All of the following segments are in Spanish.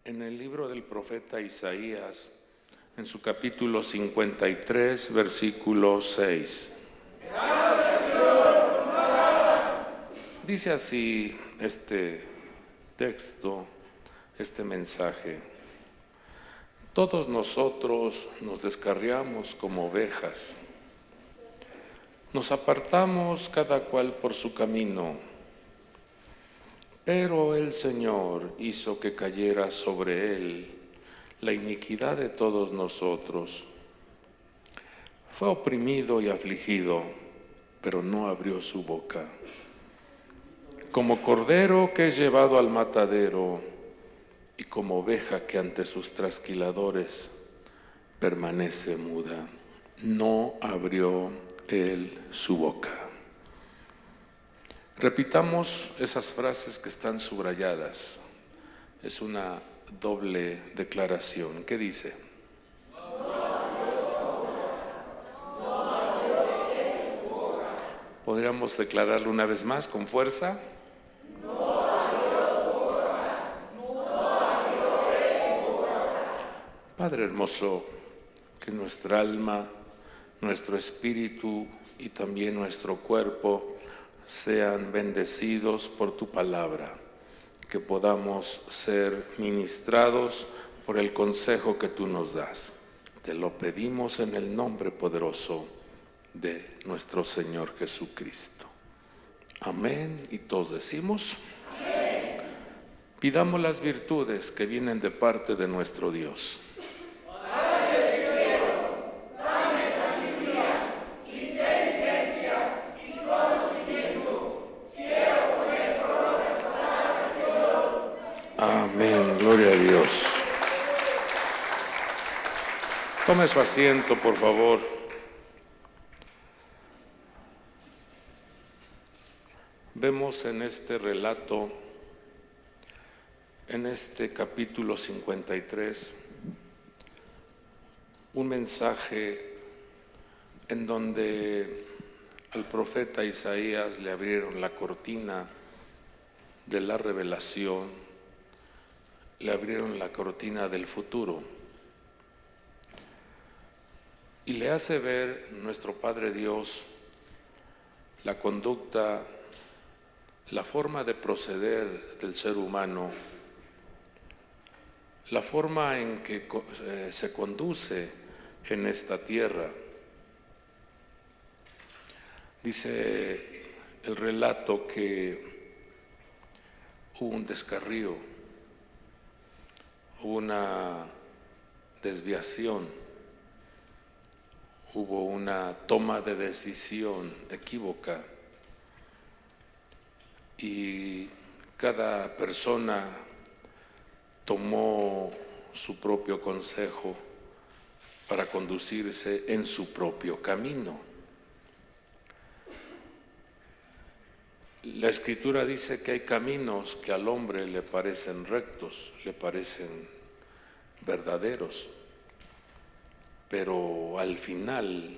en el libro del profeta Isaías, en su capítulo 53, versículo 6. Dice así este texto, este mensaje: todos nosotros nos descarriamos como ovejas, nos apartamos cada cual por su camino, pero el Señor hizo que cayera sobre él la iniquidad de todos nosotros. Fue oprimido y afligido, pero no abrió su boca. Como cordero que es llevado al matadero, y como oveja que ante sus trasquiladores permanece muda, no abrió él su boca. Repitamos esas frases que están subrayadas. Es una doble declaración. ¿Qué dice? ¿Podríamos declararlo una vez más con fuerza? Padre hermoso, que nuestra alma, nuestro espíritu y también nuestro cuerpo sean bendecidos por tu palabra, que podamos ser ministrados por el consejo que tú nos das. Te lo pedimos en el nombre poderoso de nuestro Señor Jesucristo. Amén. Y todos decimos: amén. Pidamos las virtudes que vienen de parte de nuestro Dios. Amén, gloria a Dios. Tome su asiento, por favor. Vemos en este relato, en este capítulo 53, un mensaje en donde al profeta Isaías le abrieron la cortina de la revelación, le abrieron la cortina del futuro y le hace ver nuestro Padre Dios la conducta, la forma de proceder del ser humano, la forma en que se conduce en esta tierra. Dice el relato que hubo un descarrío, hubo una desviación, hubo una toma de decisión equívoca y cada persona tomó su propio consejo para conducirse en su propio camino. La Escritura dice que hay caminos que al hombre le parecen rectos, le parecen verdaderos, pero al final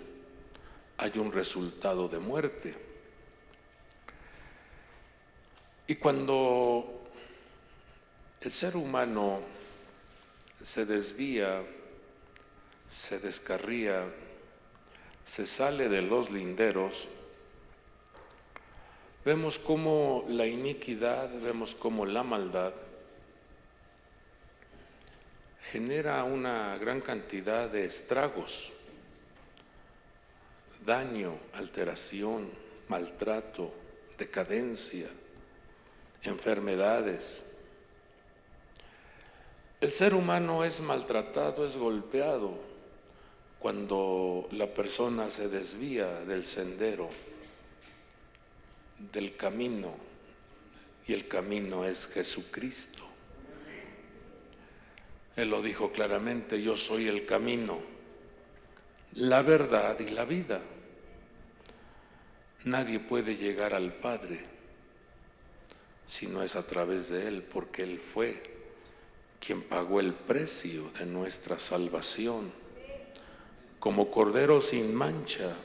hay un resultado de muerte. Y cuando el ser humano se desvía, se descarría, se sale de los linderos, vemos cómo la iniquidad, vemos cómo la maldad genera una gran cantidad de estragos, daño, alteración, maltrato, decadencia, enfermedades. El ser humano es maltratado, es golpeado cuando la persona se desvía del sendero, del camino, y el camino es Jesucristo. Él lo dijo claramente: yo soy el camino, la verdad y la vida. Nadie puede llegar al Padre si no es a través de Él, porque Él fue quien pagó el precio de nuestra salvación. Como cordero sin mancha,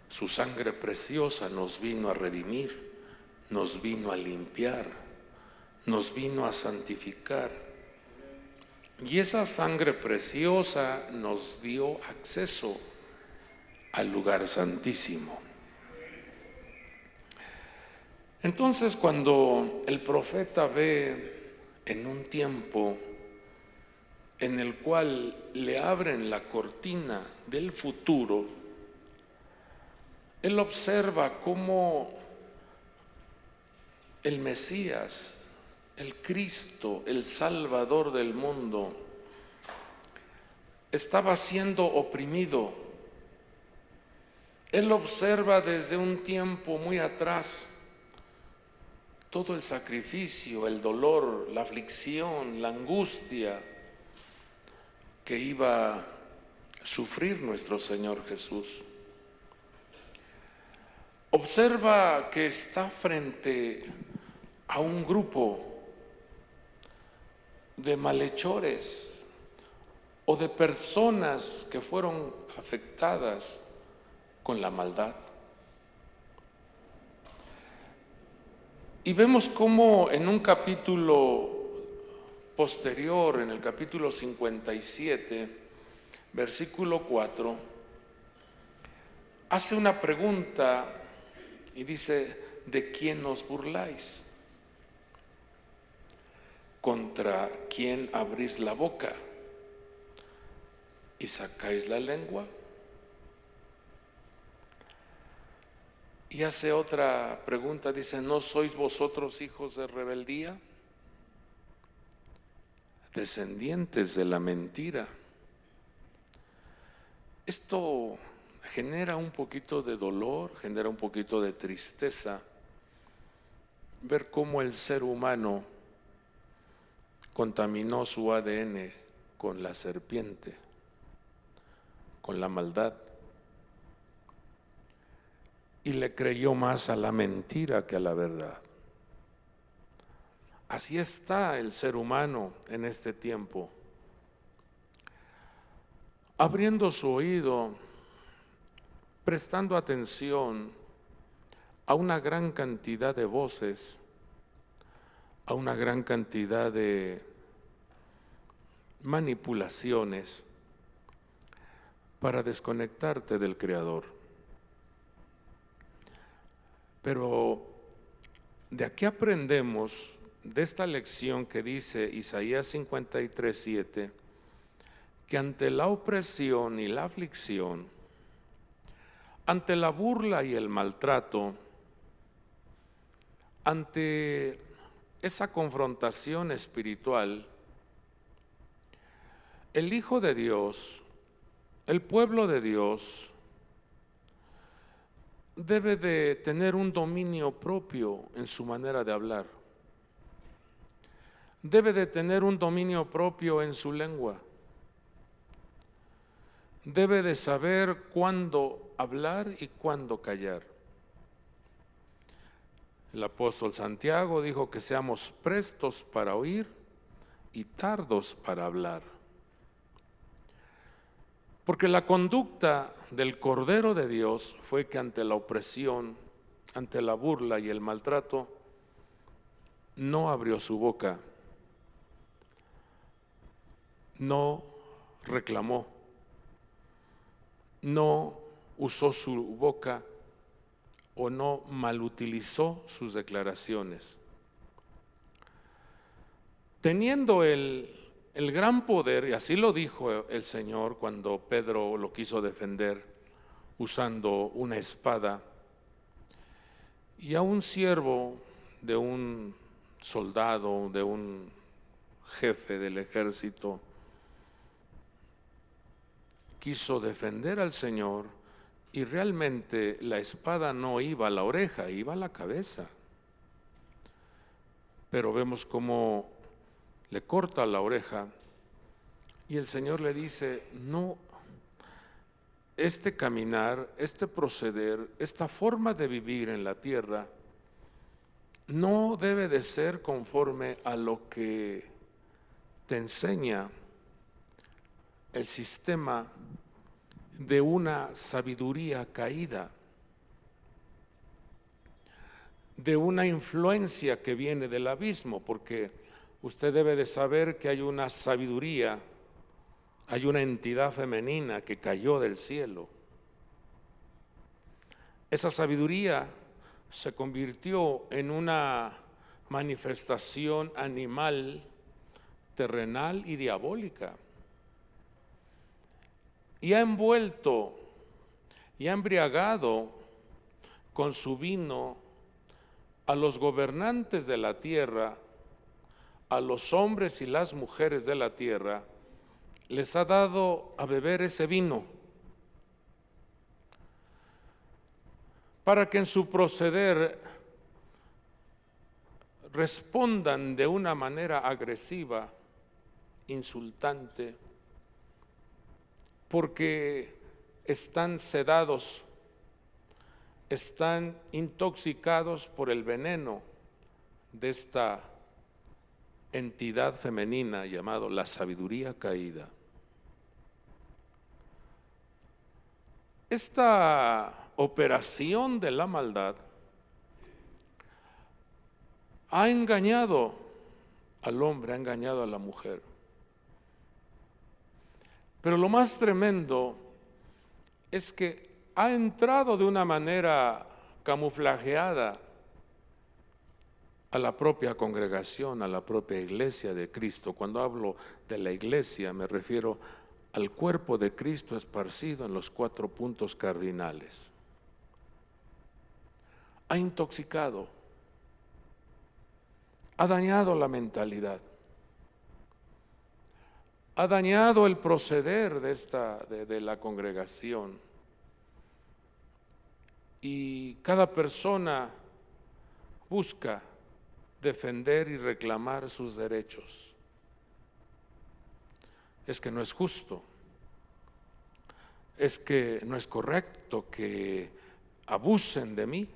su sangre preciosa nos vino a redimir, nos vino a limpiar, nos vino a santificar, Y esa sangre preciosa nos dio acceso al lugar santísimo. Entonces, cuando el profeta ve en un tiempo en el cual le abren la cortina del futuro, él observa cómo el Mesías, el Cristo, el Salvador del mundo, estaba siendo oprimido. Él observa desde un tiempo muy atrás todo el sacrificio, el dolor, la aflicción, la angustia que iba a sufrir nuestro Señor Jesús. Observa que está frente a un grupo de malhechores o de personas que fueron afectadas con la maldad. Y vemos cómo en un capítulo posterior, en el capítulo 57, versículo 4, hace una pregunta y dice: ¿de quién os burláis? ¿Contra quién abrís la boca y sacáis la lengua? Y hace otra pregunta, dice: ¿no sois vosotros hijos de rebeldía, descendientes de la mentira? Esto genera un poquito de dolor, genera un poquito de tristeza, ver cómo el ser humano contaminó su ADN con la serpiente, con la maldad, y le creyó más a la mentira que a la verdad. Así está el ser humano en este tiempo, abriendo su oído, prestando atención a una gran cantidad de voces, a una gran cantidad de manipulaciones para desconectarte del Creador. Pero de aquí aprendemos, de esta lección que dice Isaías 53:7, que ante la opresión y la aflicción, ante la burla y el maltrato, ante esa confrontación espiritual, el Hijo de Dios, el pueblo de Dios, debe de tener un dominio propio en su manera de hablar. Debe de tener un dominio propio en su lengua. Debe de saber cuándo hablar y cuándo callar. El apóstol Santiago dijo que seamos prestos para oír y tardos para hablar. Porque la conducta del Cordero de Dios fue que ante la opresión, ante la burla y el maltrato, no abrió su boca, no reclamó, no usó su boca o no malutilizó sus declaraciones. Teniendo el gran poder, y así lo dijo el Señor cuando Pedro lo quiso defender usando una espada, y a un siervo de un soldado, de un jefe del ejército, quiso defender al Señor, y realmente la espada no iba a la oreja, iba a la cabeza. Pero vemos cómo le corta la oreja y el Señor le dice: no, este caminar, este proceder, esta forma de vivir en la tierra no debe de ser conforme a lo que te enseña el sistema de una sabiduría caída, de una influencia que viene del abismo, porque usted debe de saber que hay una sabiduría, hay una entidad femenina que cayó del cielo. Esa sabiduría se convirtió en una manifestación animal, terrenal y diabólica. Y ha envuelto y ha embriagado con su vino a los gobernantes de la tierra, a los hombres y las mujeres de la tierra, les ha dado a beber ese vino para que en su proceder respondan de una manera agresiva, insultante, porque están sedados, están intoxicados por el veneno de esta entidad femenina llamado la sabiduría caída. Esta operación de la maldad ha engañado al hombre, ha engañado a la mujer. Pero lo más tremendo es que ha entrado de una manera camuflajeada a la propia congregación, a la propia iglesia de Cristo. Cuando hablo de la iglesia me refiero al cuerpo de Cristo esparcido en los 4 puntos cardinales. Ha intoxicado, ha dañado la mentalidad, ha dañado el proceder de la congregación. Y cada persona busca defender y reclamar sus derechos. Es que no es justo, es que no es correcto que abusen de mí.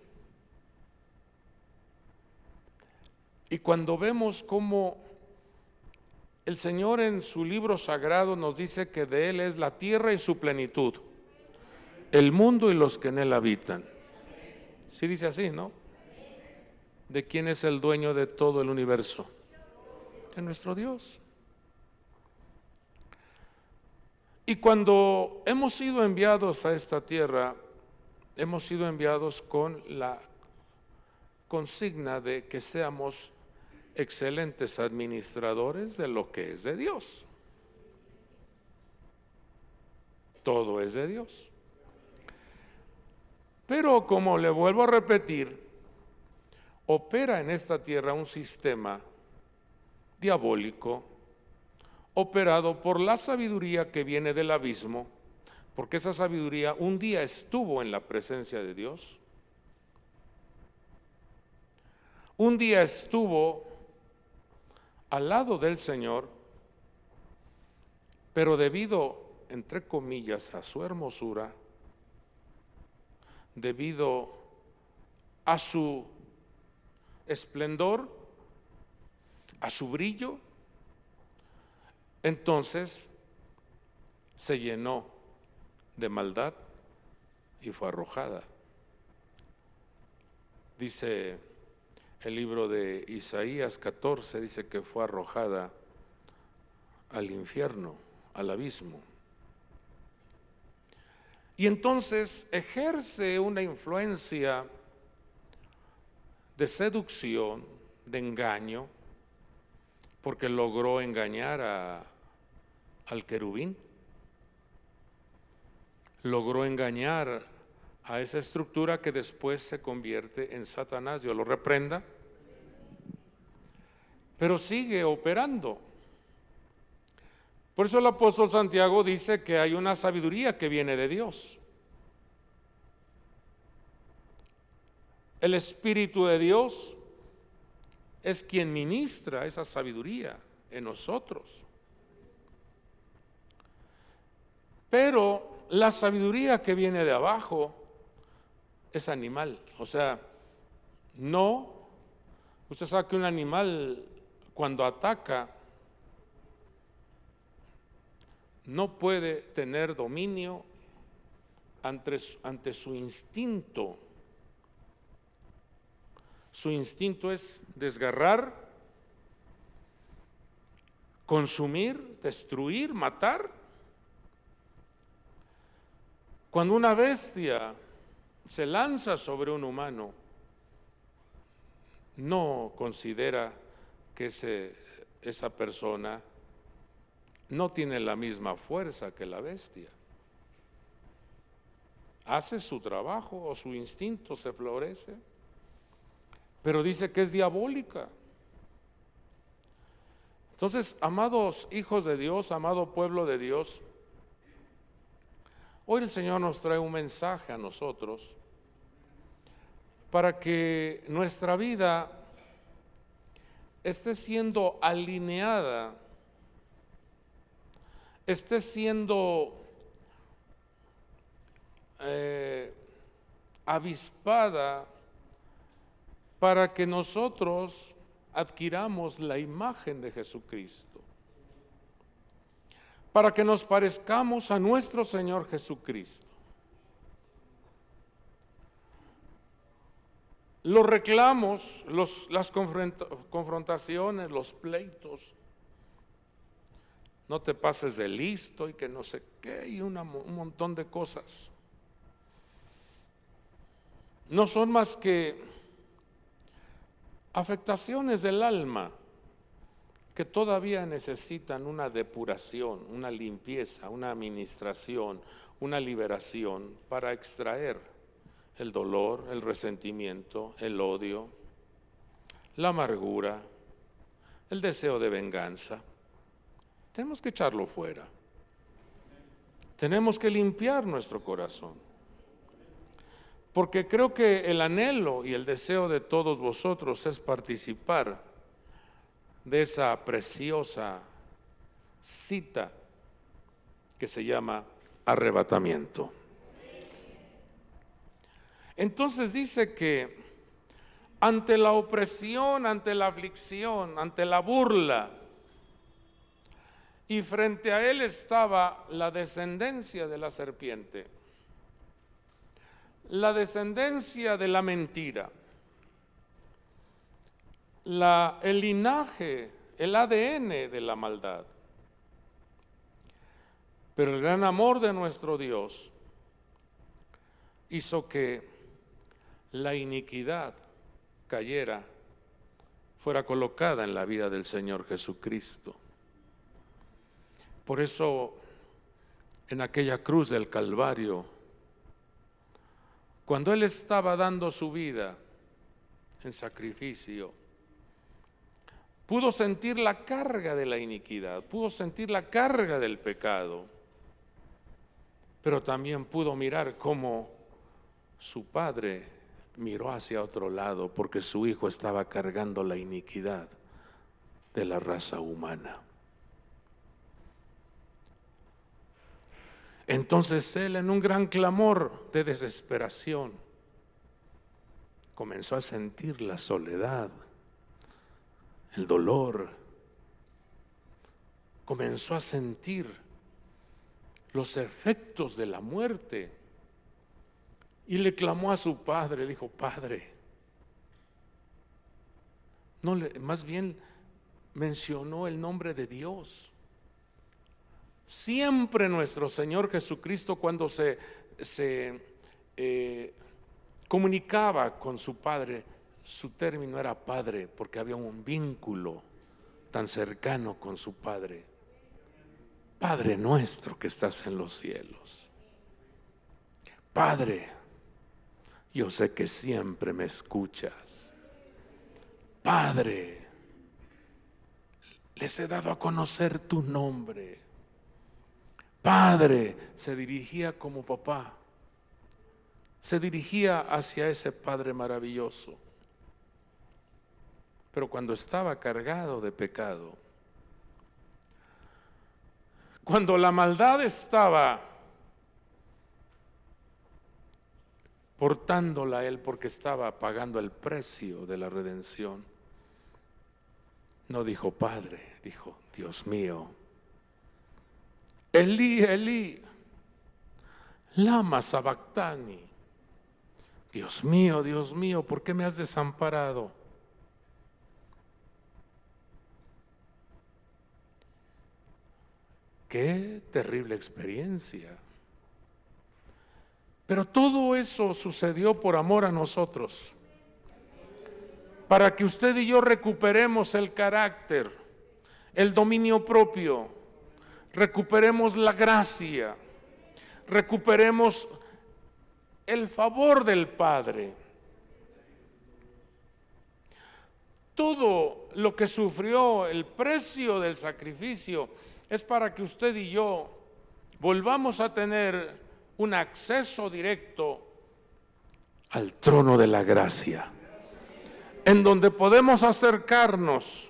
Y cuando vemos cómo el Señor en su libro sagrado nos dice que de Él es la tierra y su plenitud, el mundo y los que en Él habitan. Sí dice así, ¿no? ¿De quién es el dueño de todo el universo? De nuestro Dios. Y cuando hemos sido enviados a esta tierra, hemos sido enviados con la consigna de que seamos excelentes administradores de lo que es de Dios. Todo es de Dios. Pero como le vuelvo a repetir, opera en esta tierra un sistema diabólico operado por la sabiduría que viene del abismo, porque esa sabiduría un día estuvo en la presencia de Dios, un día estuvo al lado del Señor, pero debido, entre comillas, a su hermosura, debido a su esplendor, a su brillo, entonces se llenó de maldad y fue arrojada. Dice el libro de Isaías 14, dice que fue arrojada al infierno, al abismo. Y entonces ejerce una influencia de seducción, de engaño, porque logró engañar al querubín, logró engañar a esa estructura que después se convierte en Satanás. Dios lo reprenda, pero sigue operando. Por eso el apóstol Santiago dice que hay una sabiduría que viene de Dios. El Espíritu de Dios es quien ministra esa sabiduría en nosotros. Pero la sabiduría que viene de abajo es animal. O sea, no, usted sabe que un animal cuando ataca no puede tener dominio ante su instinto. Su instinto es desgarrar, consumir, destruir, matar. Cuando una bestia se lanza sobre un humano, no considera que esa persona no tiene la misma fuerza que la bestia. Hace su trabajo o su instinto se florece, pero dice que es diabólica. Entonces, amados hijos de Dios, amado pueblo de Dios, hoy el Señor nos trae un mensaje a nosotros para que nuestra vida esté siendo alineada, esté siendo avispada para que nosotros adquiramos la imagen de Jesucristo, para que nos parezcamos a nuestro Señor Jesucristo. Los reclamos, las confrontaciones, los pleitos, no te pases de listo y que no sé qué, y un montón de cosas, no son más que afectaciones del alma que todavía necesitan una depuración, una limpieza, una administración, una liberación para extraer el dolor, el resentimiento, el odio, la amargura, el deseo de venganza. Tenemos que echarlo fuera. Tenemos que limpiar nuestro corazón. Porque creo que el anhelo y el deseo de todos vosotros es participar de esa preciosa cita que se llama arrebatamiento. Entonces dice que ante la opresión, ante la aflicción, ante la burla, y frente a él estaba la descendencia de la serpiente, la descendencia de la mentira, el linaje, el ADN de la maldad. Pero el gran amor de nuestro Dios hizo que la iniquidad cayera, fuera colocada en la vida del Señor Jesucristo. Por eso, en aquella cruz del Calvario, cuando Él estaba dando su vida en sacrificio, pudo sentir la carga de la iniquidad, pudo sentir la carga del pecado, pero también pudo mirar cómo su Padre miró hacia otro lado, porque su Hijo estaba cargando la iniquidad de la raza humana. Entonces Él, en un gran clamor de desesperación, comenzó a sentir la soledad, el dolor, comenzó a sentir los efectos de la muerte y le clamó a su Padre, le dijo: Padre, más bien mencionó el nombre de Dios. Siempre nuestro Señor Jesucristo, cuando se comunicaba con su Padre, su término era Padre, porque había un vínculo tan cercano con su Padre. Padre nuestro que estás en los cielos. Padre, yo sé que siempre me escuchas. Padre, les he dado a conocer tu nombre. Padre, se dirigía como papá, se dirigía hacia ese Padre maravilloso. Pero cuando estaba cargado de pecado, cuando la maldad estaba portándola a él porque estaba pagando el precio de la redención, no dijo Padre, dijo: Dios mío, Elí, Elí, lama sabactani. Dios mío, ¿por qué me has desamparado? Qué terrible experiencia. Pero todo eso sucedió por amor a nosotros, para que usted y yo recuperemos el carácter, el dominio propio, recuperemos la gracia, recuperemos el favor del Padre. Todo lo que sufrió, el precio del sacrificio, es para que usted y yo volvamos a tener un acceso directo al trono de la gracia, en donde podemos acercarnos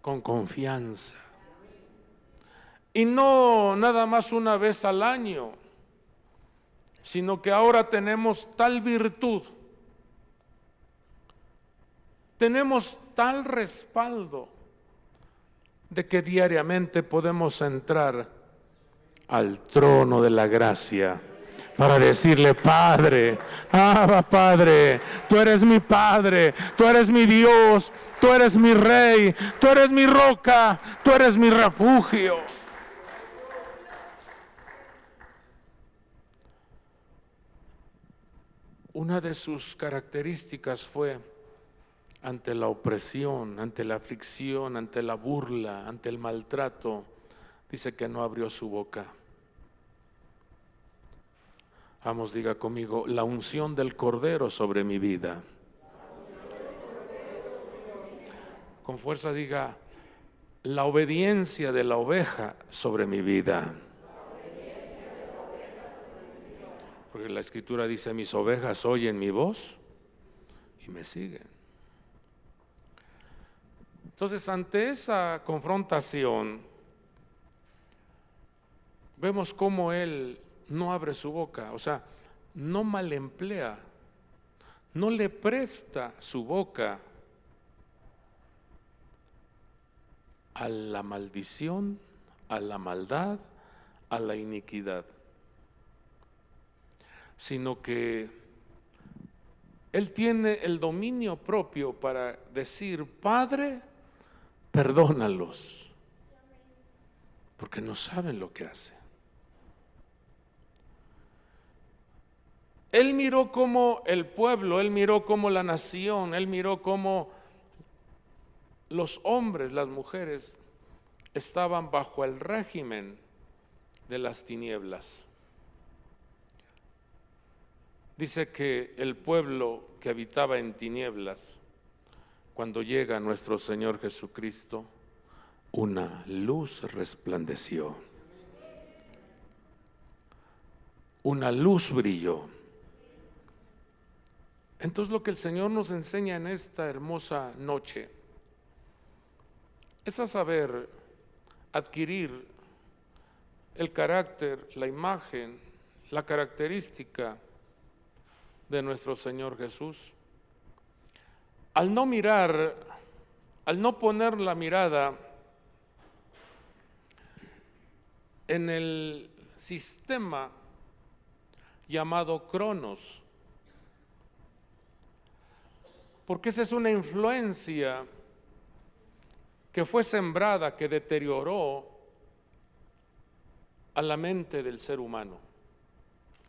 con confianza, y no nada más una vez al año, sino que ahora tenemos tal virtud, tenemos tal respaldo, de que diariamente podemos entrar al trono de la gracia para decirle: Padre, Abba Padre, tú eres mi Padre, tú eres mi Dios, tú eres mi Rey, tú eres mi roca, tú eres mi refugio. Una de sus características fue: ante la opresión, ante la aflicción, ante la burla, ante el maltrato, dice que no abrió su boca. Vamos, diga conmigo: la unción del Cordero sobre mi vida. Con fuerza diga: la obediencia de la oveja sobre mi vida. Porque la Escritura dice: mis ovejas oyen mi voz y me siguen. Entonces, ante esa confrontación, vemos cómo él no abre su boca, o sea, no mal emplea, no le presta su boca a la maldición, a la maldad, a la iniquidad, sino que él tiene el dominio propio para decir: Padre, perdónalos, porque no saben lo que hacen. Él miró cómo el pueblo, él miró cómo la nación, él miró cómo los hombres, las mujeres estaban bajo el régimen de las tinieblas. Dice que el pueblo que habitaba en tinieblas, cuando llega nuestro Señor Jesucristo, una luz resplandeció, una luz brilló. Entonces, lo que el Señor nos enseña en esta hermosa noche es a saber adquirir el carácter, la imagen, la característica de nuestro Señor Jesús. Al no mirar, al no poner la mirada en el sistema llamado Cronos, porque esa es una influencia que fue sembrada, que deterioró a la mente del ser humano,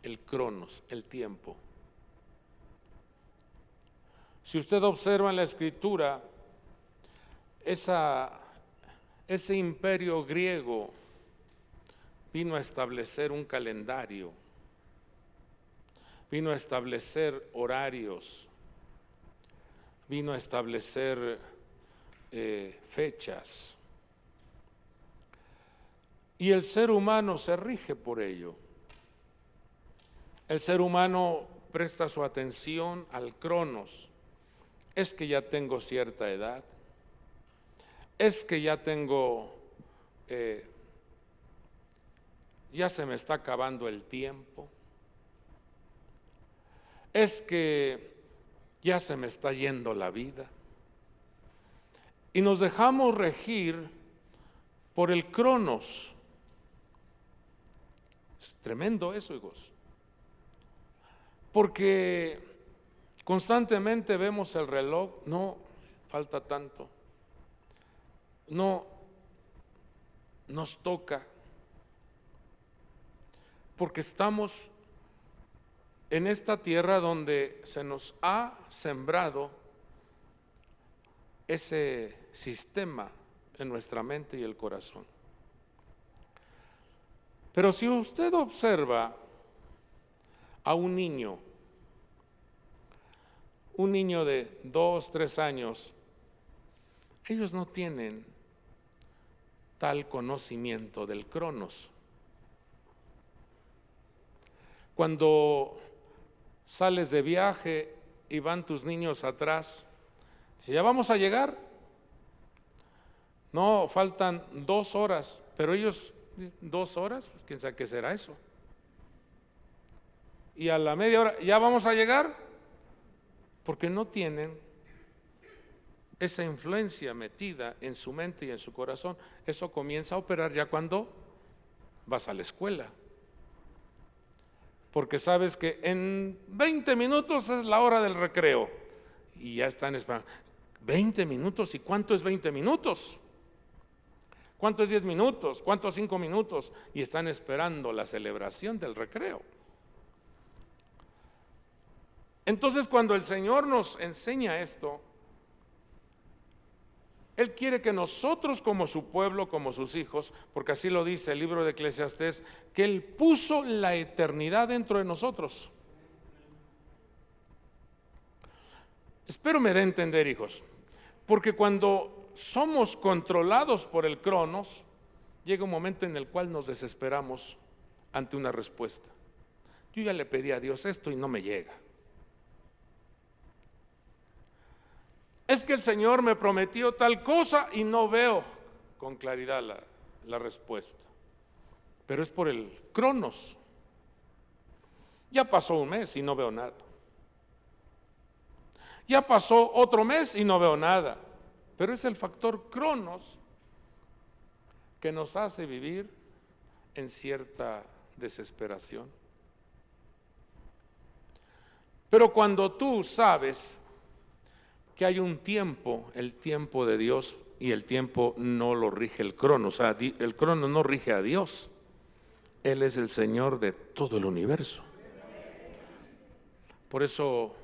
el Cronos, el tiempo. Si usted observa en la Escritura, ese imperio griego vino a establecer un calendario, vino a establecer horarios, vino a establecer fechas, y el ser humano se rige por ello. El ser humano presta su atención al Cronos. Es que ya tengo cierta edad, es que ya tengo, ya se me está acabando el tiempo, es que ya se me está yendo la vida. Y nos dejamos regir por el Cronos. Es tremendo eso, hijos, porque constantemente vemos el reloj: no, falta tanto, no, nos toca, porque estamos en esta tierra donde se nos ha sembrado ese sistema en nuestra mente y el corazón. Pero si usted observa a un niño de 2, 3 años, ellos no tienen tal conocimiento del Cronos. Cuando sales de viaje y van tus niños atrás, si ya vamos a llegar, no, faltan 2 horas, pero ellos, 2 horas, pues quién sabe qué será eso. Y a la media hora, ya vamos a llegar, porque no tienen esa influencia metida en su mente y en su corazón. Eso comienza a operar ya cuando vas a la escuela, porque sabes que en 20 minutos es la hora del recreo y ya están esperando. 20 minutos, ¿y cuánto es 20 minutos? ¿Cuánto es 10 minutos? ¿Cuánto es 5 minutos? Y están esperando la celebración del recreo. Entonces, cuando el Señor nos enseña esto, Él quiere que nosotros como su pueblo, como sus hijos, porque así lo dice el libro de Eclesiastés, que Él puso la eternidad dentro de nosotros. Espero me dé a entender, hijos, porque cuando somos controlados por el Cronos, llega un momento en el cual nos desesperamos ante una respuesta. Yo ya le pedí a Dios esto y no me llega. Es que el Señor me prometió tal cosa y no veo con claridad la respuesta. Pero es por el Cronos. Ya pasó un mes y no veo nada. Ya pasó otro mes y no veo nada. Pero es el factor Cronos que nos hace vivir en cierta desesperación. Pero cuando tú sabes que hay un tiempo, el tiempo de Dios, y el tiempo no lo rige el Cronos, o sea, el Cronos no rige a Dios, Él es el Señor de todo el universo. Por eso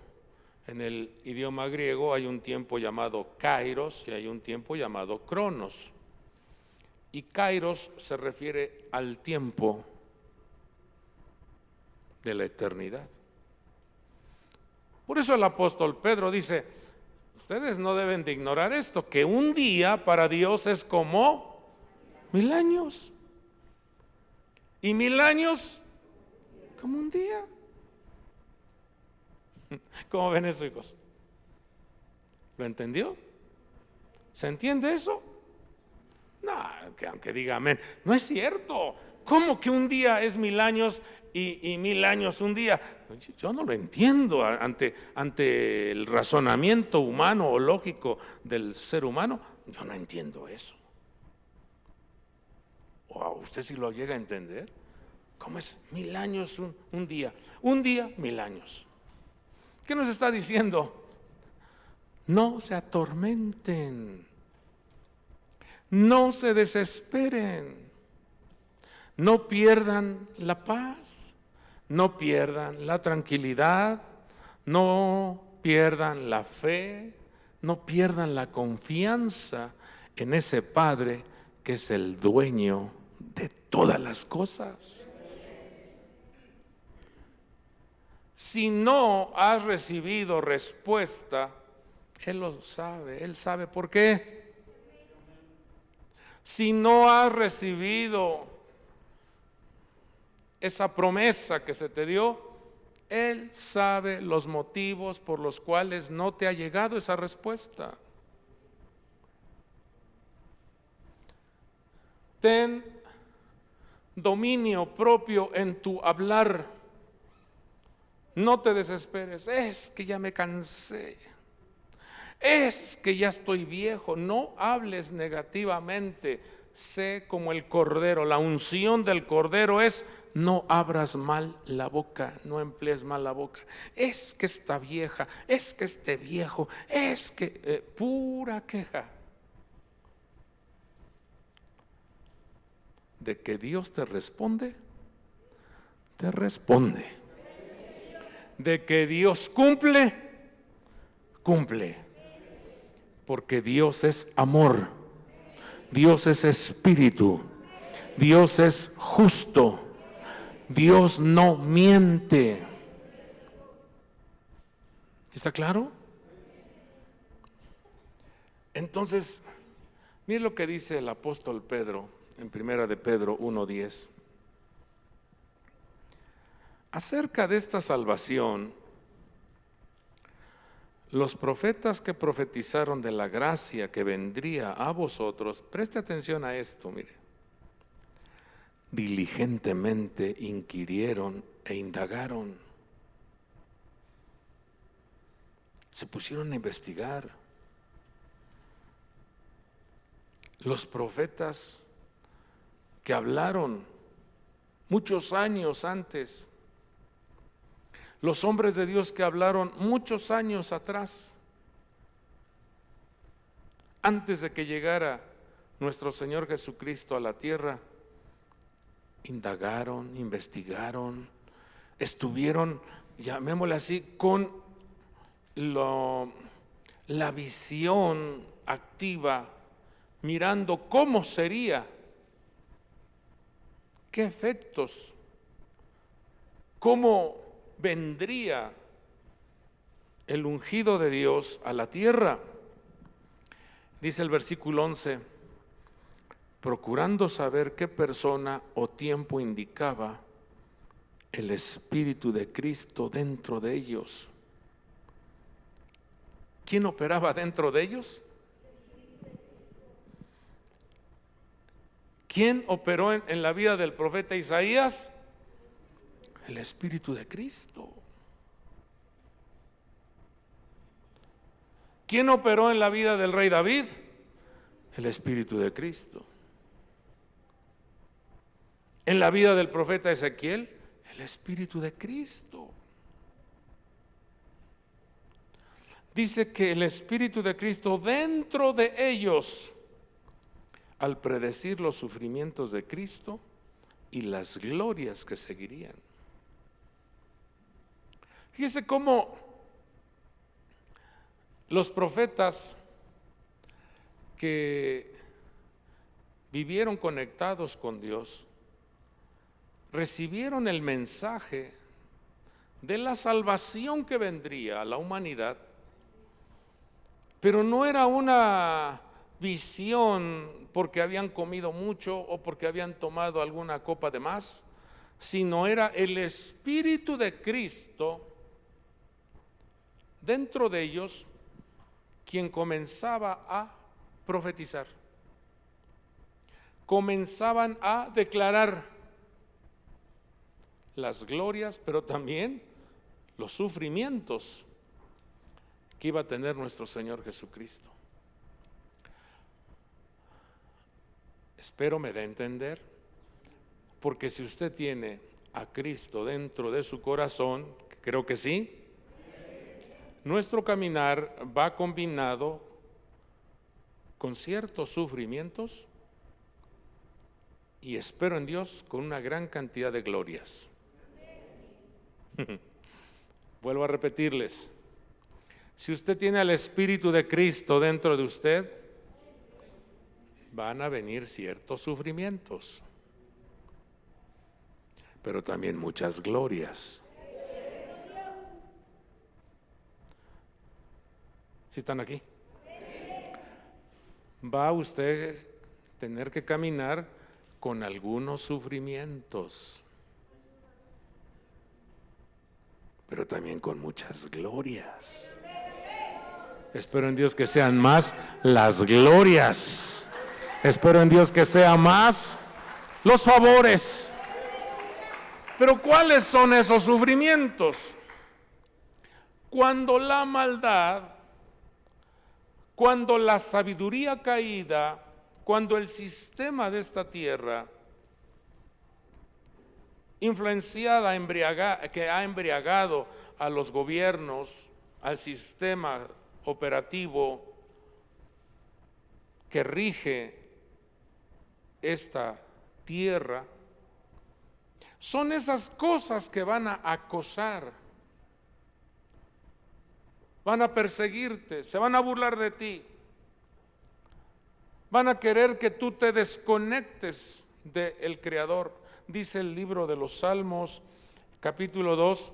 en el idioma griego hay un tiempo llamado Kairos y hay un tiempo llamado Cronos. Y Kairos se refiere al tiempo de la eternidad. Por eso el apóstol Pedro dice: ustedes no deben de ignorar esto, que un día para Dios es como 1000 años. Y 1000 años como un día. ¿Cómo ven eso, hijos? ¿Lo entendió? ¿Se entiende eso? No, que aunque diga amén, no es cierto. ¿Cómo que un día es 1000 años y 1000 años un día? Yo no lo entiendo ante el razonamiento humano o lógico del ser humano. Yo no entiendo eso. ¿O a usted sí lo llega a entender? ¿Cómo es 1000 años un día? Un día, 1000 años. ¿Qué nos está diciendo? No se atormenten, no se desesperen, no pierdan la paz, no pierdan la tranquilidad, no pierdan la fe, no pierdan la confianza en ese Padre que es el dueño de todas las cosas. Si no has recibido respuesta, Él lo sabe, Él sabe por qué. Si no has recibido esa promesa que se te dio, Él sabe los motivos por los cuales no te ha llegado esa respuesta. Ten dominio propio en tu hablar. No te desesperes, es que ya me cansé, es que ya estoy viejo. No hables negativamente, sé como el cordero. La unción del cordero es: no abras mal la boca, no emplees mal la boca. Es que esta vieja, es que este viejo, es que pura queja. de que Dios te responde, te responde. De que Dios cumple, cumple. Porque Dios es amor, Dios es espíritu, Dios es justo, Dios no miente. ¿Está claro? Entonces, mire lo que dice el apóstol Pedro en primera de Pedro 1:10. Acerca de esta salvación, los profetas que profetizaron de la gracia que vendría a vosotros, preste atención a esto, mire, diligentemente inquirieron e indagaron, se pusieron a investigar. Los profetas que hablaron muchos años antes, los hombres de Dios que hablaron muchos años atrás, antes de que llegara nuestro Señor Jesucristo a la tierra, indagaron, investigaron, estuvieron, llamémosle así, con la visión activa, mirando cómo sería, qué efectos, cómo vendría el ungido de Dios a la tierra. Dice el versículo 11, procurando saber qué persona o tiempo indicaba el Espíritu de Cristo dentro de ellos. ¿Quién operaba dentro de ellos? ¿Quién operó en la vida del profeta Isaías? El Espíritu de Cristo. ¿Quién operó en la vida del rey David? El Espíritu de Cristo. En la vida del profeta Ezequiel, el Espíritu de Cristo. Dice que el Espíritu de Cristo dentro de ellos, al predecir los sufrimientos de Cristo y las glorias que seguirían. Fíjese cómo los profetas que vivieron conectados con Dios recibieron el mensaje de la salvación que vendría a la humanidad, pero no era una visión porque habían comido mucho o porque habían tomado alguna copa de más, sino era el Espíritu de Cristo dentro de ellos quien comenzaba a profetizar. Comenzaban a declarar las glorias, pero también los sufrimientos que iba a tener nuestro Señor Jesucristo. Espero me dé a entender, porque si usted tiene a Cristo dentro de su corazón, creo que sí, nuestro caminar va combinado con ciertos sufrimientos y espero en Dios con una gran cantidad de glorias. Vuelvo a repetirles, si usted tiene al Espíritu de Cristo dentro de usted, van a venir ciertos sufrimientos, pero también muchas glorias. ¿Sí están aquí? Va usted a tener que caminar con algunos sufrimientos, pero también con muchas glorias. Espero en Dios que sean más las glorias. Espero en Dios que sean más los favores. Pero ¿cuáles son esos sufrimientos? Cuando la maldad, cuando la sabiduría caída, cuando el sistema de esta tierra, influenciada, que ha embriagado a los gobiernos, al sistema operativo que rige esta tierra, son esas cosas que van a acosar, van a perseguirte, se van a burlar de ti, van a querer que tú te desconectes del Creador. Dice el libro de los Salmos, capítulo 2,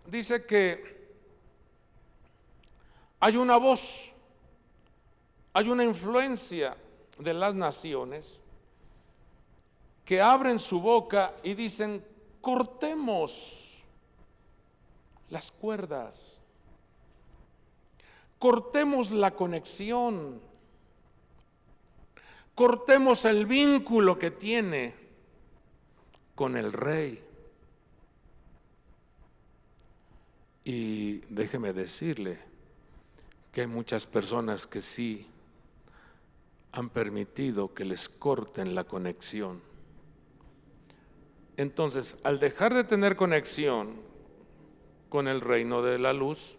dice que hay una voz, hay una influencia de las naciones que abren su boca y dicen: cortemos las cuerdas, cortemos la conexión, cortemos el vínculo que tiene con el Rey. Y déjeme decirle que hay muchas personas que sí han permitido que les corten la conexión. Entonces, al dejar de tener conexión con el reino de la luz,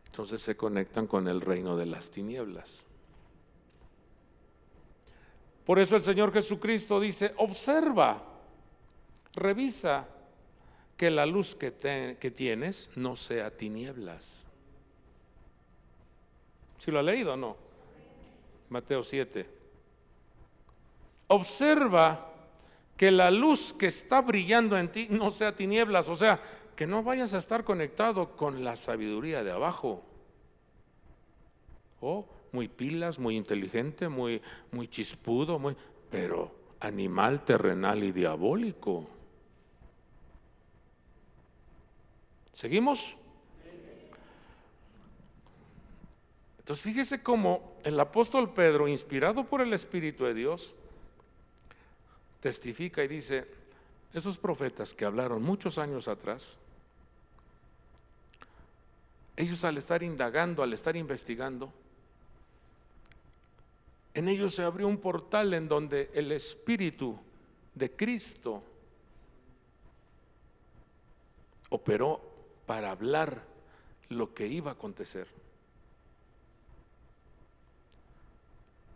entonces se conectan con el reino de las tinieblas. Por eso el Señor Jesucristo dice: observa, revisa que la luz que tienes no sea tinieblas. ¿Sí lo ha leído o no? Mateo 7. Observa que la luz que está brillando en ti no sea tinieblas, o sea, que no vayas a estar conectado con la sabiduría de abajo. Muy pilas, muy inteligente, muy chispudo, pero animal terrenal y diabólico. ¿Seguimos? Entonces fíjese cómo el apóstol Pedro, inspirado por el Espíritu de Dios, testifica y dice: esos profetas que hablaron muchos años atrás, ellos al estar indagando, al estar investigando, en ellos se abrió un portal en donde el Espíritu de Cristo operó para hablar lo que iba a acontecer.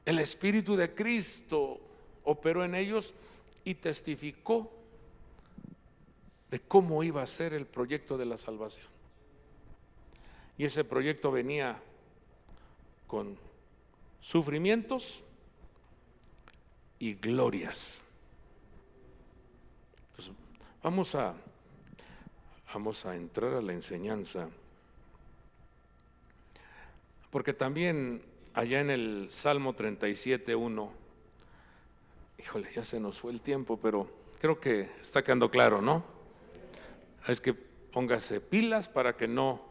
El Espíritu de Cristo operó en ellos y testificó de cómo iba a ser el proyecto de la salvación. Y ese proyecto venía con sufrimientos y glorias. Entonces, vamos a entrar a la enseñanza, porque también allá en el Salmo 37:1, híjole, ya se nos fue el tiempo, pero creo que está quedando claro, ¿no? Es que póngase pilas para que no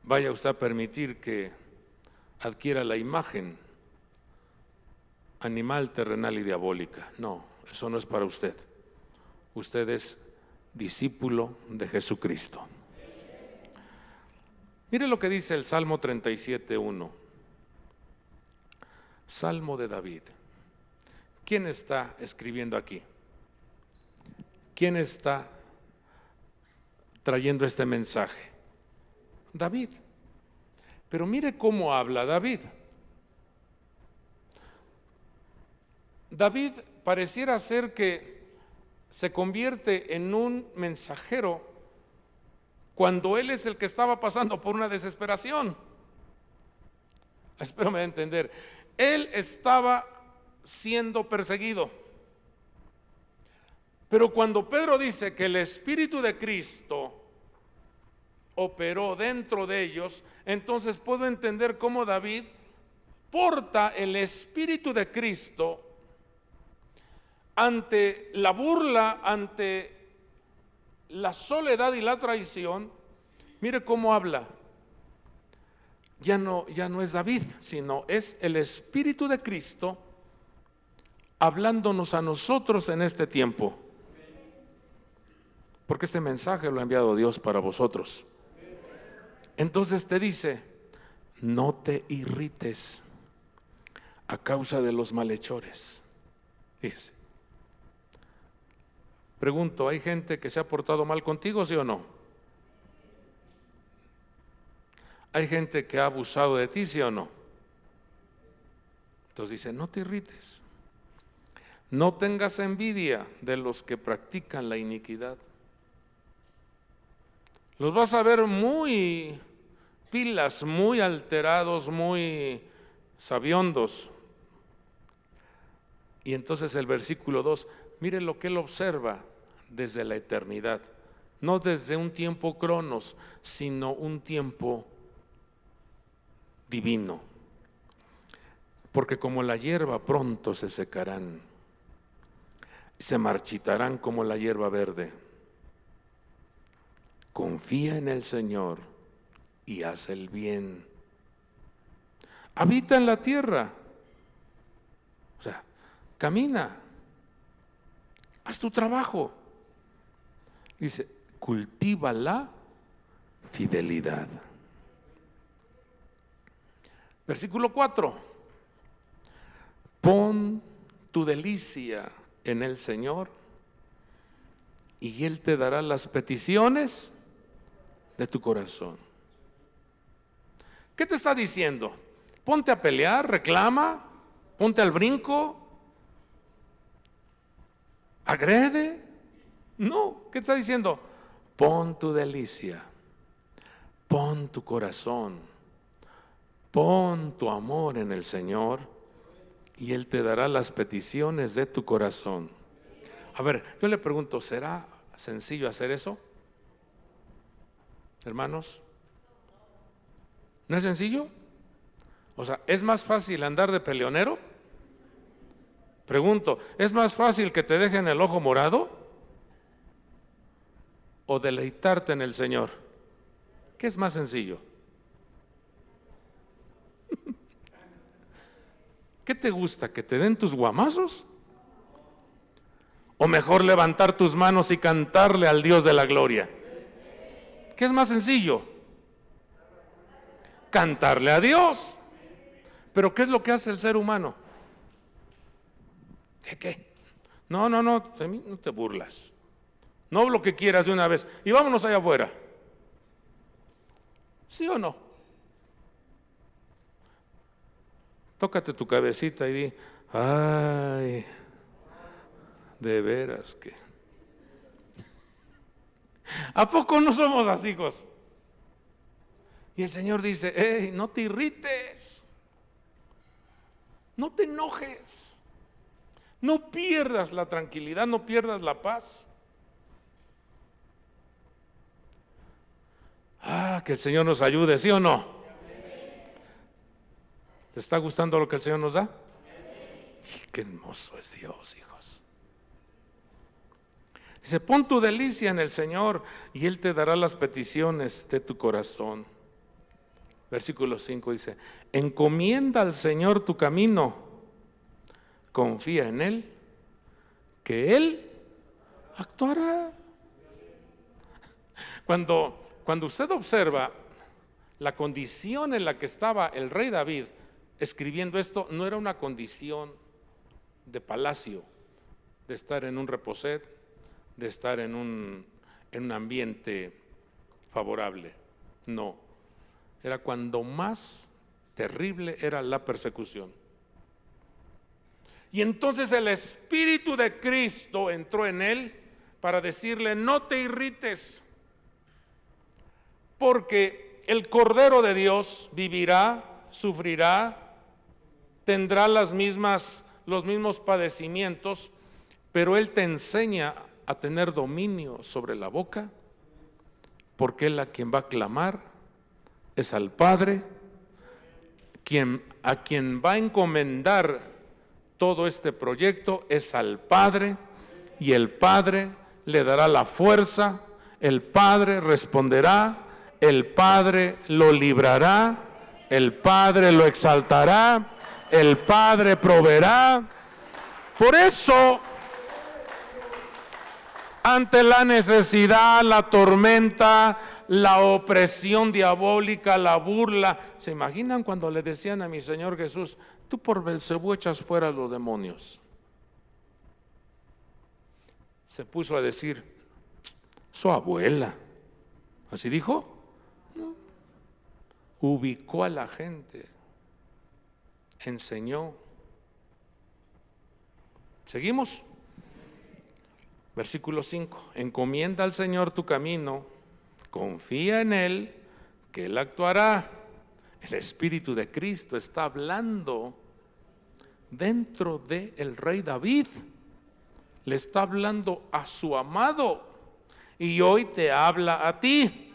vaya usted a permitir que adquiera la imagen animal, terrenal y diabólica. No, eso no es para usted. Usted es discípulo de Jesucristo. Mire lo que dice el Salmo 37:1. Salmo de David. ¿Quién está escribiendo aquí? ¿Quién está trayendo este mensaje? David. Pero mire cómo habla David. David pareciera ser que se convierte en un mensajero cuando él es el que estaba pasando por una desesperación. Espero me de entender. Él estaba siendo perseguido. Pero cuando Pedro dice que el Espíritu de Cristo operó dentro de ellos, entonces puedo entender cómo David porta el Espíritu de Cristo ante la burla, ante la soledad y la traición. Mire cómo habla. Ya no es David, sino es el Espíritu de Cristo hablándonos a nosotros en este tiempo. Porque este mensaje lo ha enviado Dios para vosotros. Entonces te dice: no te irrites a causa de los malhechores. Dice. Pregunto, ¿hay gente que se ha portado mal contigo, sí o no? ¿Hay gente que ha abusado de ti, sí o no? Entonces dice: no te irrites, No tengas envidia de los que practican la iniquidad. Los vas a ver muy pilas, muy alterados, muy sabiondos. Y entonces el versículo 2, mire lo que él observa desde la eternidad, no desde un tiempo cronos, sino un tiempo divino. Porque como la hierba pronto se secarán, se marchitarán como la hierba verde. Confía en el Señor y haz el bien. Habita en la tierra. O sea, camina, haz tu trabajo. Dice, cultiva la fidelidad. Versículo 4. Pon tu delicia en el Señor y Él te dará las peticiones de tu corazón. ¿Qué te está diciendo? Ponte a pelear, reclama, ponte al brinco, agrede. No, ¿qué está diciendo? Pon tu delicia, pon tu corazón, pon tu amor en el Señor y Él te dará las peticiones de tu corazón. A ver, yo le pregunto, ¿será sencillo hacer eso? Hermanos, ¿no es sencillo? O sea, ¿es más fácil andar de peleonero? Pregunto, ¿es más fácil que te dejen el ojo morado o deleitarte en el Señor? ¿Qué es más sencillo? ¿Qué te gusta? ¿Que te den tus guamazos? ¿O mejor levantar tus manos y cantarle al Dios de la gloria? ¿Qué es más sencillo? Cantarle a Dios. Pero ¿qué es lo que hace el ser humano? ¿Qué? No, de mí no te burlas. No lo que quieras de una vez. Y vámonos allá afuera. ¿Sí o no? Tócate tu cabecita y di, ay, de veras que. ¿A poco no somos así, hijos? Y el Señor dice, hey, no te irrites, no te enojes, no pierdas la tranquilidad, no pierdas la paz. Que el Señor nos ayude, ¿sí o no? ¿Te está gustando lo que el Señor nos da? Qué hermoso es Dios, hijos. Dice, pon tu delicia en el Señor y Él te dará las peticiones de tu corazón. Versículo 5 dice, encomienda al Señor tu camino, confía en Él, que Él actuará. Cuando usted observa la condición en la que estaba el rey David escribiendo esto, no era una condición de palacio, de estar en un reposet, de estar en un ambiente favorable. No, era cuando más terrible era la persecución. Y entonces el Espíritu de Cristo entró en él para decirle, no te irrites, porque el Cordero de Dios vivirá, sufrirá, tendrá los mismos padecimientos, pero Él te enseña a tener dominio sobre la boca, porque Él a quien va a clamar es al Padre, a quien va a encomendar todo este proyecto es al Padre, y el Padre le dará la fuerza, el Padre responderá, el Padre lo librará, el Padre lo exaltará, el Padre proveerá. Por eso, ante la necesidad, la tormenta, la opresión diabólica, la burla, ¿se imaginan cuando le decían a mi Señor Jesús, tú por Belcebú echas fuera a los demonios? Se puso a decir, su abuela, ¿así dijo? No. Ubicó a la gente, enseñó. ¿Seguimos? Versículo 5. Encomienda al Señor tu camino, confía en Él, que Él actuará. El Espíritu de Cristo está hablando dentro del rey David. Le está hablando a su amado. Y hoy te habla a ti.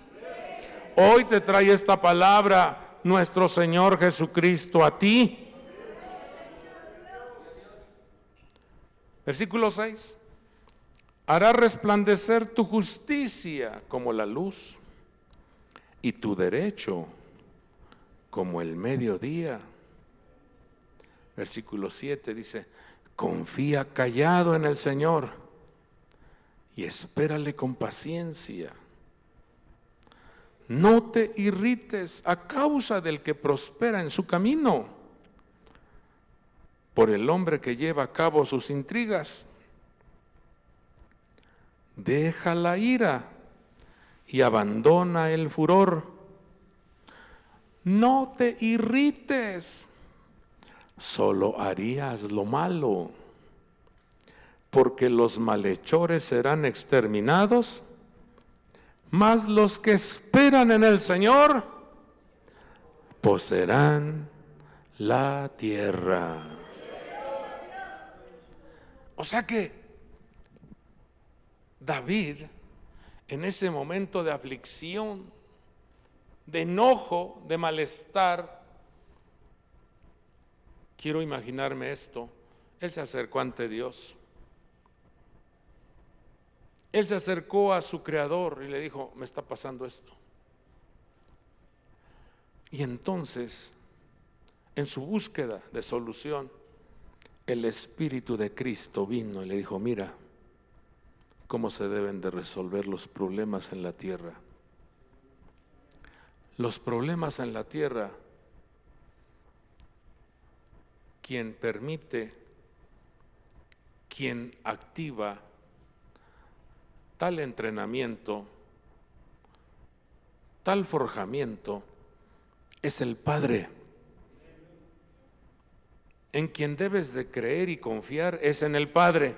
Hoy te trae esta palabra nuestro Señor Jesucristo a ti. Versículo 6. Hará resplandecer tu justicia como la luz y tu derecho como el mediodía. Versículo 7 dice: confía callado en el Señor y espérale con paciencia. No te irrites a causa del que prospera en su camino, por el hombre que lleva a cabo sus intrigas. Deja la ira y abandona el furor. No te irrites, solo harías lo malo, porque los malhechores serán exterminados, mas los que esperan en el Señor poseerán la tierra. O sea que David, en ese momento de aflicción, de enojo, de malestar, quiero imaginarme esto, él se acercó ante Dios. Él se acercó a su Creador y le dijo: me está pasando esto. Y entonces, en su búsqueda de solución, el Espíritu de Cristo vino y le dijo: mira cómo se deben de resolver los problemas en la tierra. Los problemas en la tierra, quien permite, quien activa tal entrenamiento, tal forjamiento, es el Padre. En quien debes de creer y confiar es en el Padre.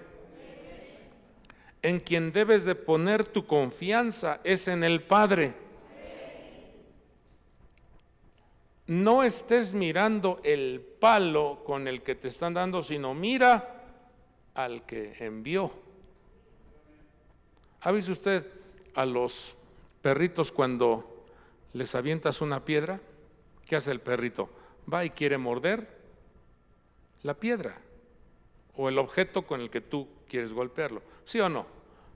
En quien debes de poner tu confianza es en el Padre. No estés mirando el palo con el que te están dando, sino mira al que envió. ¿Ha visto usted a los perritos cuando les avientas una piedra? ¿Qué hace el perrito? Va y quiere morder la piedra o el objeto con el que tú quieres golpearlo, ¿sí o no?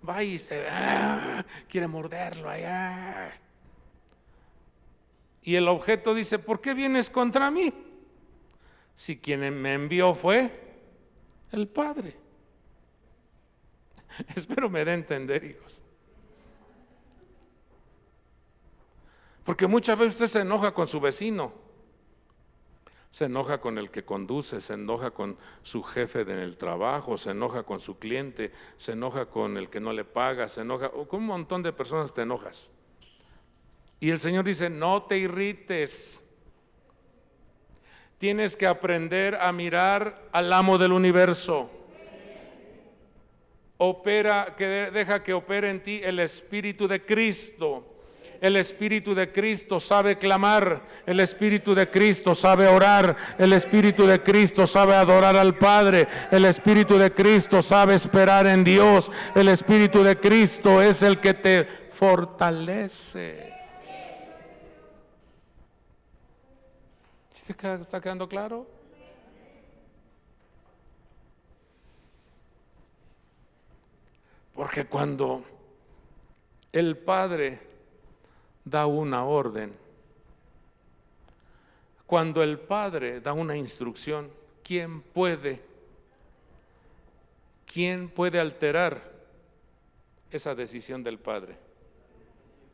Va y quiere morderlo allá. Y el objeto dice: ¿por qué vienes contra mí? Si quien me envió fue el Padre. Espero me dé a entender, hijos. Porque muchas veces usted se enoja con su vecino, se enoja con el que conduce, se enoja con su jefe en el trabajo, se enoja con su cliente, se enoja con el que no le paga, se enoja, o con un montón de personas te enojas. Y el Señor dice: no te irrites. Tienes que aprender a mirar al amo del universo. Deja que opere en ti el Espíritu de Cristo. El Espíritu de Cristo sabe clamar, el Espíritu de Cristo sabe orar, el Espíritu de Cristo sabe adorar al Padre, el Espíritu de Cristo sabe esperar en Dios, el Espíritu de Cristo es el que te fortalece. ¿Sí te está quedando claro? Porque cuando el Padre da una orden, cuando el Padre da una instrucción, ¿quién puede alterar esa decisión del Padre?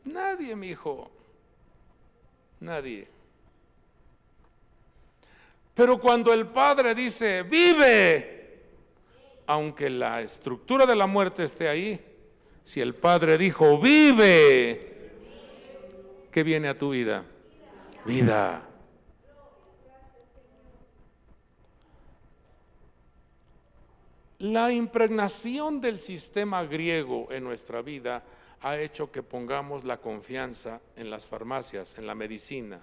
Nadie, mi hijo, nadie. Pero cuando el Padre dice: vive, aunque la estructura de la muerte esté ahí, si el Padre dijo: vive, ¿qué viene a tu vida? Vida. La impregnación del sistema griego en nuestra vida ha hecho que pongamos la confianza en las farmacias, en la medicina.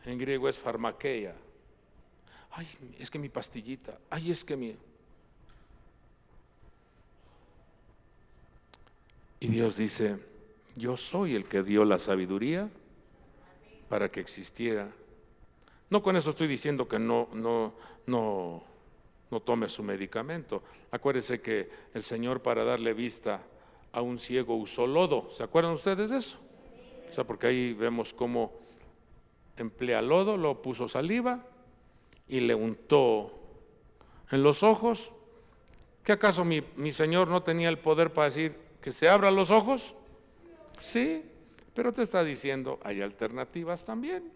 En griego es farmakeia. Ay, es que mi pastillita, ay, es que mi... Y Dios dice, yo soy el que dio la sabiduría para que existiera. No con eso estoy diciendo que no tome su medicamento. Acuérdense que el Señor, para darle vista a un ciego, usó lodo. ¿Se acuerdan ustedes de eso? O sea, porque ahí vemos cómo emplea lodo, lo puso saliva y le untó en los ojos. ¿Qué acaso mi Señor no tenía el poder para decir que se abran los ojos? Sí, pero te está diciendo, hay alternativas también.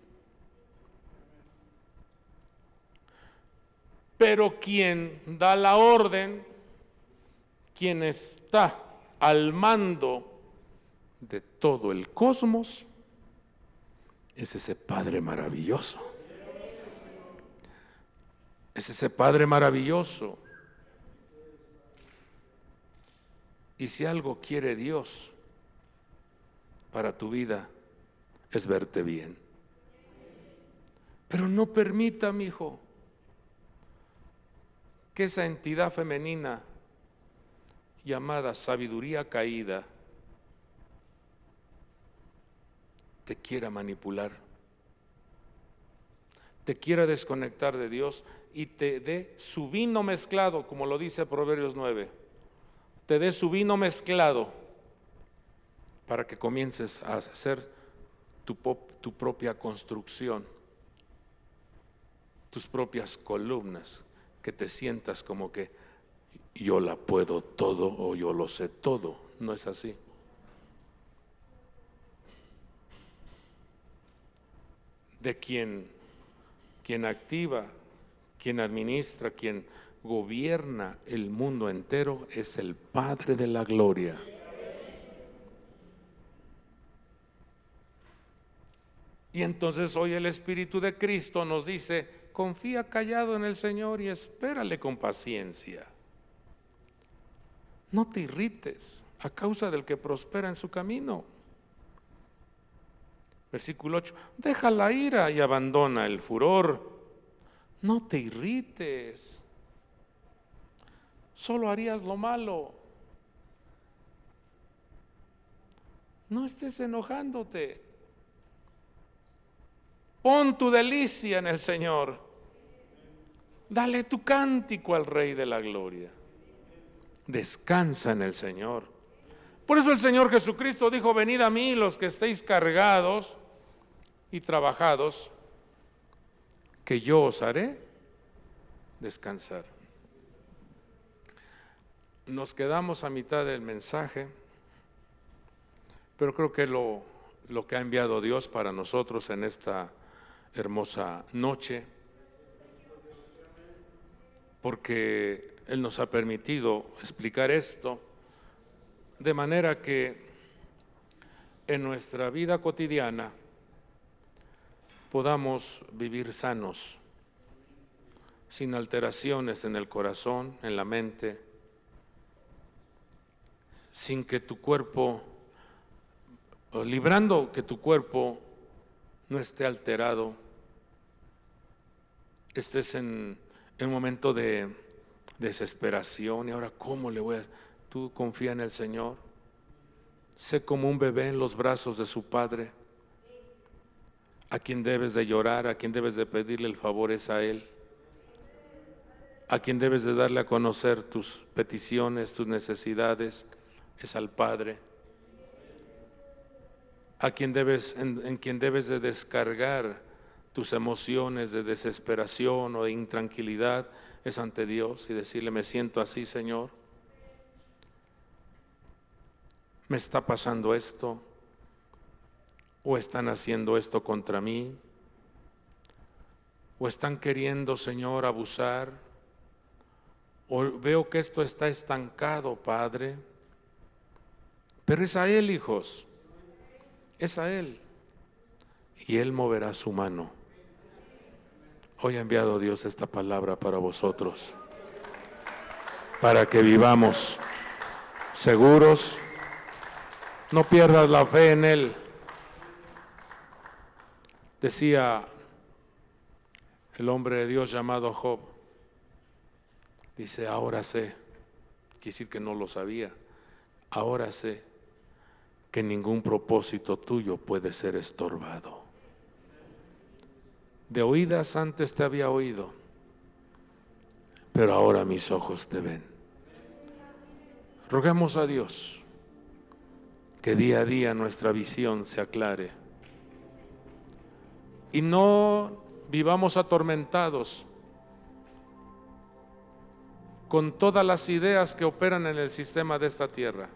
Pero quien da la orden, quien está al mando de todo el cosmos, es ese Padre maravilloso. Es ese Padre maravilloso. Y si algo quiere Dios para tu vida, es verte bien. Pero no permita, mi hijo, que esa entidad femenina llamada sabiduría caída te quiera manipular, te quiera desconectar de Dios y te dé su vino mezclado, como lo dice Proverbios 9, te dé su vino mezclado para que comiences a hacer tu propia construcción, tus propias columnas, que te sientas como que yo la puedo todo o yo lo sé todo. No es así. De quien activa, quien administra, quien gobierna el mundo entero es el Padre de la gloria. Y entonces hoy el Espíritu de Cristo nos dice, confía callado en el Señor y espérale con paciencia. No te irrites a causa del que prospera en su camino. Versículo 8, deja la ira y abandona el furor. No te irrites, solo harías lo malo. No estés enojándote. Pon tu delicia en el Señor. Dale tu cántico al Rey de la Gloria. Descansa en el Señor. Por eso el Señor Jesucristo dijo, venid a mí los que estéis cargados y trabajados, que yo os haré descansar. Nos quedamos a mitad del mensaje, pero creo que lo que ha enviado Dios para nosotros en esta hermosa noche, porque Él nos ha permitido explicar esto, de manera que en nuestra vida cotidiana podamos vivir sanos, sin alteraciones en el corazón, en la mente, sin que tu cuerpo, librando que tu cuerpo no esté alterado, estés en un momento de desesperación y ahora ¿cómo le voy a...? Tú confía en el Señor, sé como un bebé en los brazos de su Padre. A quien debes de llorar, a quien debes de pedirle el favor es a Él. A quien debes de darle a conocer tus peticiones, tus necesidades, es al Padre. A quien en quien debes de descargar tus emociones de desesperación o de intranquilidad es ante Dios y decirle, me siento así, Señor. Me está pasando esto, o están haciendo esto contra mí, o están queriendo, Señor, abusar, o veo que esto está estancado, Padre. Pero es a Él, hijos, es a Él, y Él moverá su mano. Hoy ha enviado Dios esta palabra para vosotros. para que vivamos seguros. No pierdas la fe en Él. Decía el hombre de Dios llamado Job, dice, ahora sé, quiere decir que no lo sabía, ahora sé que ningún propósito tuyo puede ser estorbado. De oídas antes te había oído, pero ahora mis ojos te ven. Roguemos a Dios que día a día nuestra visión se aclare y no vivamos atormentados con todas las ideas que operan en el sistema de esta tierra.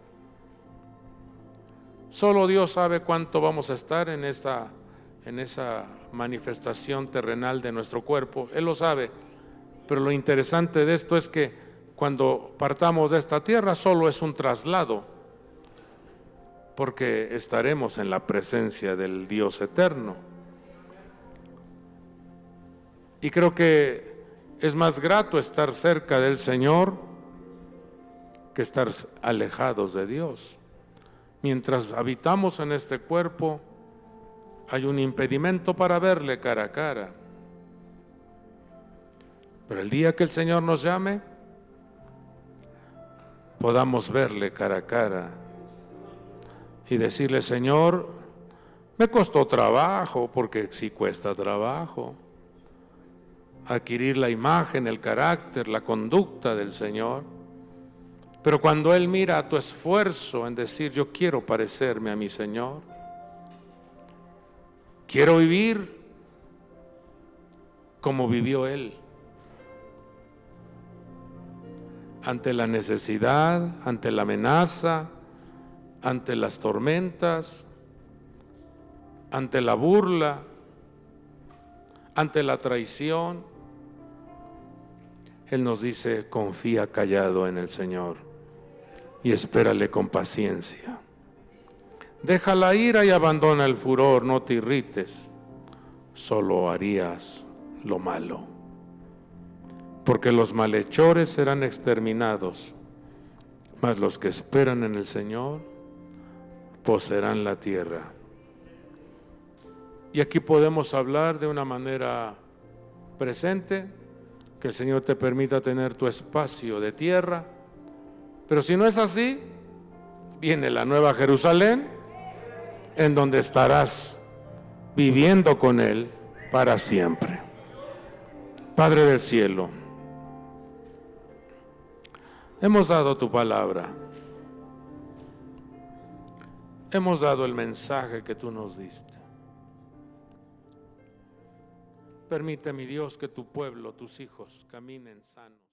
Solo Dios sabe cuánto vamos a estar en esa manifestación terrenal de nuestro cuerpo. Él lo sabe, pero lo interesante de esto es que cuando partamos de esta tierra solo es un traslado, porque estaremos en la presencia del Dios eterno. Y creo que es más grato estar cerca del Señor que estar alejados de Dios. Mientras habitamos en este cuerpo, hay un impedimento para verle cara a cara. Pero el día que el Señor nos llame, podamos verle cara a cara y decirle, Señor, me costó trabajo, porque sí cuesta trabajo, adquirir la imagen, el carácter, la conducta del Señor. Pero cuando Él mira tu esfuerzo en decir, yo quiero parecerme a mi Señor, quiero vivir como vivió Él, ante la necesidad, ante la amenaza, ante las tormentas, ante la burla, ante la traición, Él nos dice, confía callado en el Señor y espérale con paciencia. Deja la ira y abandona el furor, no te irrites, solo harías lo malo. Porque los malhechores serán exterminados, mas los que esperan en el Señor poseerán la tierra. Y aquí podemos hablar de una manera presente, que el Señor te permita tener tu espacio de tierra. Pero si no es así, viene la nueva Jerusalén, en donde estarás viviendo con Él para siempre. Padre del cielo, hemos dado tu palabra, hemos dado el mensaje que tú nos diste. Permite, mi Dios, que tu pueblo, tus hijos, caminen sanos.